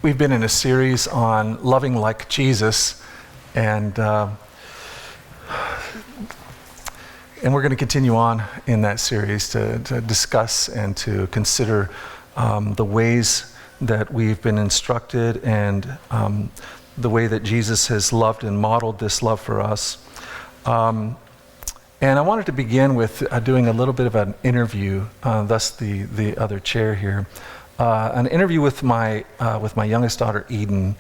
we've been in a series on loving like Jesus, and we're going to continue on in that series to discuss and to consider the ways that we've been instructed and the way that Jesus has loved and modeled this love for us. And I wanted to begin with doing a little bit of an interview, thus the other chair here. An interview with my youngest daughter, Eden.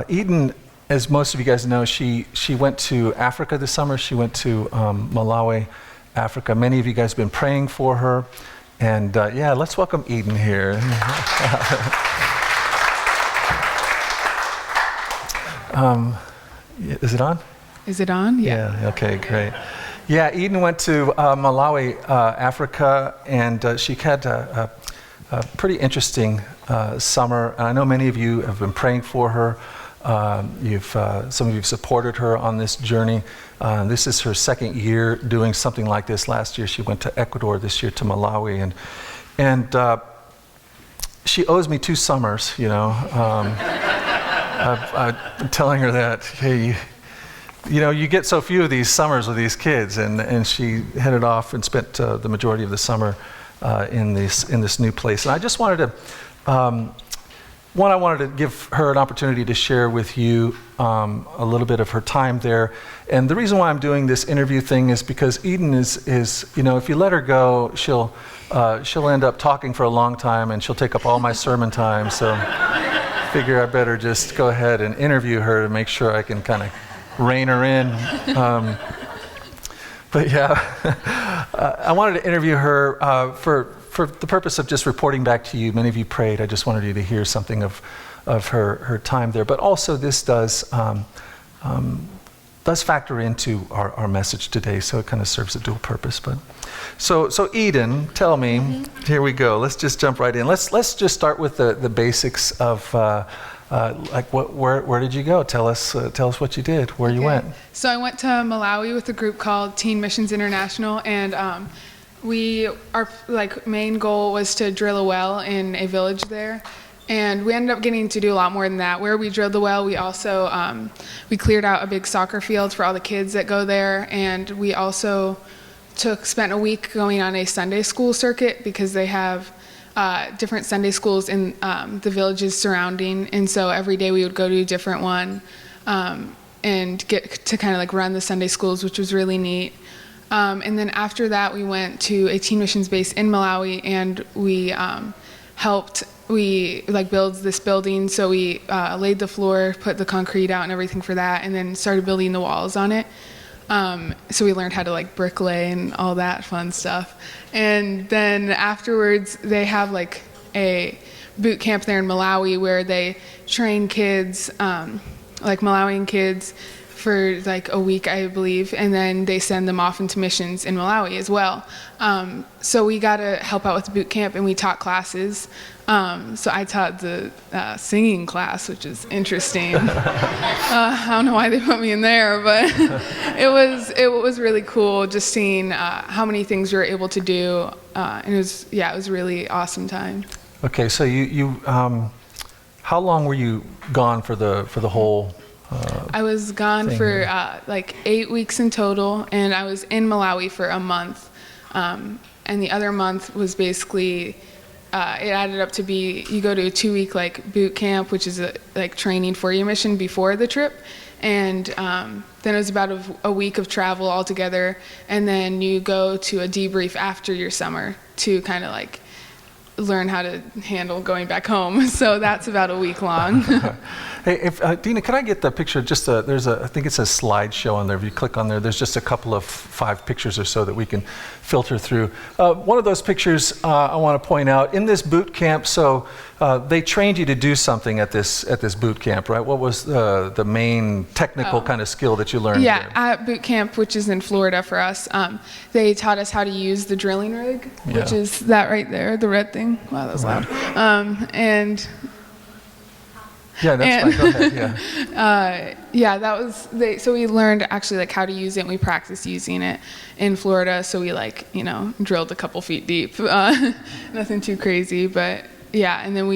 Eden, as most of you guys know, she went to Africa this summer. She went to Malawi, Africa. Many of you guys have been praying for her. And yeah, let's welcome Eden here. Is it on? Is it on? Yeah, okay, great. Yeah, Eden went to Malawi, Africa, and she had a pretty interesting summer. I know many of you have been praying for her. Some of you have supported her on this journey. This is her second year doing something like this. Last year she went to Ecuador, this year to Malawi, and she owes me 2 summers, you know. I'm telling her that, hey, you know, you get so few of these summers with these kids, and she headed off and spent the majority of the summer in this new place. And I just wanted to, I wanted to give her an opportunity to share with you a little bit of her time there. And the reason why I'm doing this interview thing is because Eden is you know, if you let her go, she'll end up talking for a long time, and she'll take up all my sermon time. So I figure I better just go ahead and interview her to make sure I can kind of rein her in. But yeah, I wanted to interview her for the purpose of just reporting back to you. Many of you prayed. I just wanted you to hear something of her time there. But also this does factor into our message today, so it kind of serves a dual purpose. But so Eden, tell me, here we go. Let's just jump right in. Let's just start with the basics of like where did you go? Tell us what you did, where you went. So I went to Malawi with a group called Teen Missions International, and our main goal was to drill a well in a village there. And we ended up getting to do a lot more than that. Where we drilled the well, we also we cleared out a big soccer field for all the kids that go there, and we also spent a week going on a Sunday school circuit because they have different Sunday schools in the villages surrounding, and so every day we would go to a different one and get to kind of like run the Sunday schools, which was really neat. And then after that, we went to a teen missions base in Malawi, and we build this building. So we laid the floor, put the concrete out and everything for that, and then started building the walls on it. So we learned how to like bricklay and all that fun stuff. And then afterwards, they have like a boot camp there in Malawi where they train kids, like Malawian kids, for like a week, I believe, and then they send them off into missions in Malawi as well. So we got to help out with the boot camp, and we taught classes. So I taught the singing class, which is interesting. I don't know why they put me in there, but it was really cool just seeing how many things we were able to do, and it was a really awesome time. Okay, so you how long were you gone for the whole? I was gone for like 8 weeks in total, and I was in Malawi for a month, and the other month was basically. It added up to be, you go to a 2-week like boot camp, which is like training for your mission before the trip, and then it was about a week of travel altogether, and then you go to a debrief after your summer to kind of like learn how to handle going back home. So that's about a week long. Hey, Dina, can I get the picture? I think it's a slideshow on there. If you click on there, there's just a couple of 5 pictures or so that we can filter through. One of those pictures I want to point out, in this boot camp, so they trained you to do something at this boot camp, right? What was the main technical kind of skill that you learned there? At boot camp, which is in Florida for us, they taught us how to use the drilling rig, which is that right there, the red thing. Wow, that was loud. Yeah, that's fine. Go ahead. That was so we learned actually like how to use it, and we practiced using it in Florida. So we drilled a couple feet deep, nothing too crazy, but yeah, and then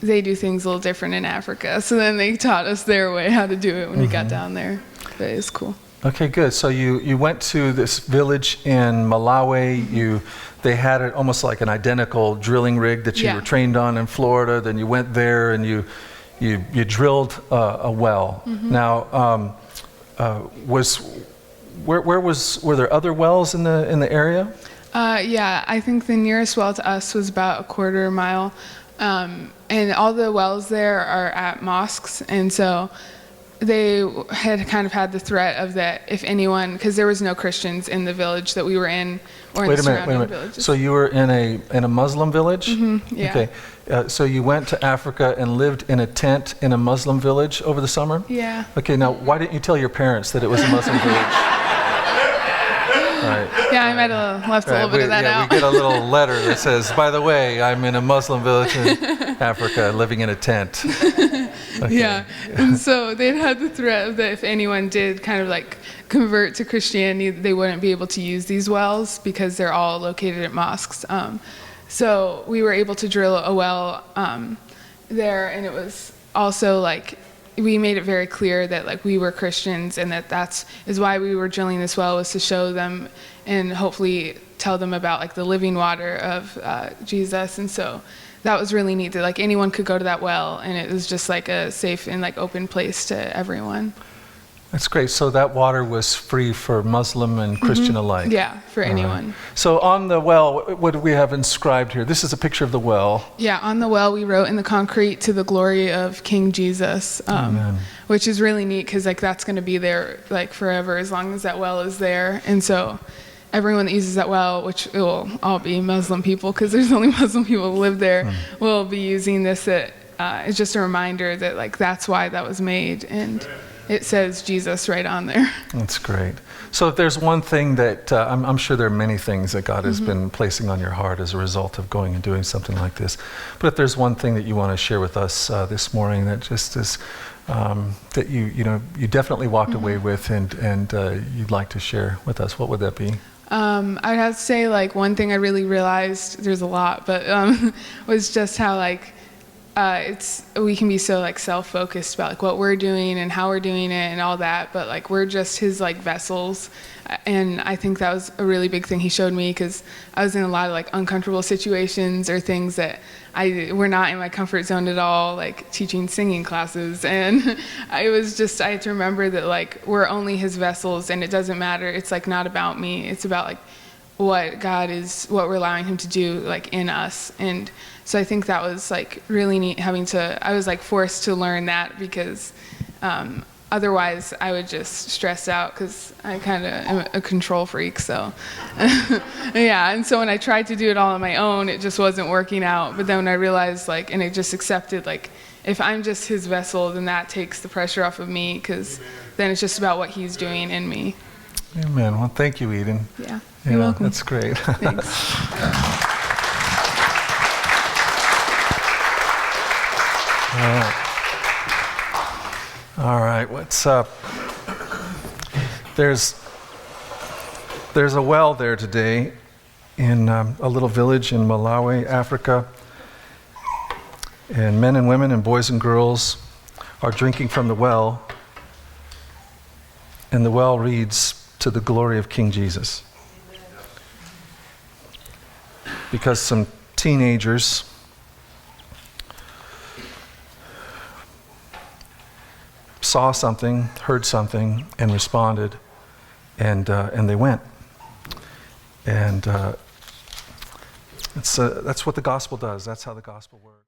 they do things a little different in Africa. So then they taught us their way, how to do it when we got down there. But it was cool. Okay, good. So you went to this village in Malawi. They had it almost like an identical drilling rig that you were trained on in Florida. Then you went there and you drilled a well. Now, were there other wells in the area? Yeah, I think the nearest well to us was about a quarter mile. And all the wells there are at mosques, and so they had kind of had the threat of that if anyone, because there was no Christians in the village that we were in, or in the surrounding villages. So you were in a Muslim village? Yeah. Okay. So you went to Africa and lived in a tent in a Muslim village over the summer? Yeah. Okay. Now, why didn't you tell your parents that it was a Muslim village? Right. Yeah, I might have left a little bit of that out. We get a little letter that says, by the way, I'm in a Muslim village in Africa living in a tent. Okay. Yeah, and so they'd had the threat that if anyone did kind of like convert to Christianity, they wouldn't be able to use these wells because they're all located at mosques. So we were able to drill a well there, and it was also like, we made it very clear that like we were Christians, and that is why we were drilling this well, was to show them and hopefully tell them about like the living water of Jesus. And so that was really neat that like anyone could go to that well, and it was just like a safe and like open place to everyone. That's great. So that water was free for Muslim and Christian alike? Yeah, for anyone. Right. So on the well, what do we have inscribed here? This is a picture of the well. Yeah, on the well we wrote in the concrete, "To the glory of King Jesus," which is really neat because like that's going to be there like forever as long as that well is there. And so everyone that uses that well, which it will all be Muslim people because there's only Muslim people who live there, will be using this. It's just a reminder that like that's why that was made, and it says Jesus right on there. That's great. So if there's one thing that, I'm sure there are many things that God has been placing on your heart as a result of going and doing something like this. But if there's one thing that you want to share with us this morning that just is, that you definitely walked away with and you'd like to share with us, what would that be? I'd have to say like one thing I really realized, there's a lot, but was just how like, we can be so like self-focused about like what we're doing and how we're doing it and all that, but like we're just his like vessels. And I think that was a really big thing he showed me, because I was in a lot of like uncomfortable situations or things that were not in my comfort zone at all, like teaching singing classes. And I had to remember that like we're only his vessels, and it doesn't matter. It's like not about me. It's about like what we're allowing him to do like in us. And so I think that was like really neat I was like forced to learn that, because otherwise I would just stress out, because I kind of am a control freak. So yeah, and so when I tried to do it all on my own, it just wasn't working out. But then when I realized like, and I just accepted like, if I'm just his vessel, then that takes the pressure off of me, because then it's just about what he's doing in me. Amen. Well, thank you, Eden. Yeah, you're welcome. That's great. Thanks. All right, what's up? There's a well there today in a little village in Malawi, Africa. And men and women and boys and girls are drinking from the well. And the well reads, "To the glory of King Jesus." Because some teenagers saw something, heard something, and responded, and they went. And that's what the gospel does. That's how the gospel works.